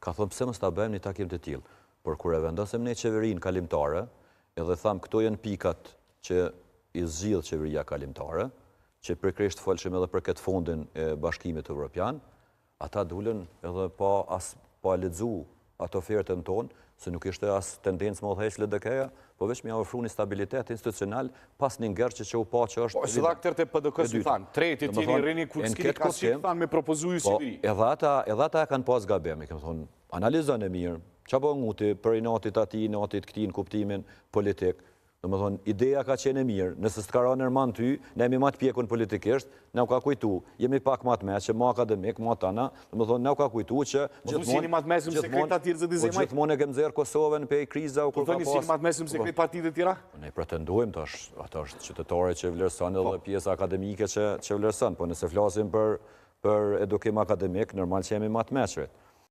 ka thënë pse mos ta bëjmë një takim të tillë. Por kur e vendosëm ne qeverinë kalimtare, edhe tham këto janë pikat që i zgjidh qeveria kalimtare, që përkresht folshim edhe për këtë fondin e Bashkimit Evropian, ata dulën edhe pa lexu ato ofertën tonë, se nuk ishte as tendencë më udhëheq LDK-ja, po vetëm ja ofru një stabilitet institucional pas një ngjerçe që u pa që është. Po së aktërët e PDK-s i thanë, treti tjeni Rini Kuckili ka qenë thanë me propozuju Sibiri. Edhe ata kanë pas gabim, kemi thonë, analizën e mirë, çfarë po nguti për inatit atij, inatit këtij në kuptimin politik. Domethënë, ideja ka qenë e mirë, nëse s'ka rënë Erman ty, ne jemi më të pjekun politikisht, ne u ka kujtu, jemi pak më të mesë, më akademik, më tana, domethënë ne u ka kujtu që gjithmonë e kemi nxjerr Kosovën pe kriza u kur ka pas. Po thoni si më të mesëm sekret partitë të tjera? Ne pretendojmë tash, ata është qytetare që vlerëson edhe pjesa akademike që vlerëson, po nëse flasim për edukim akademik, normal që jemi më të messhrit.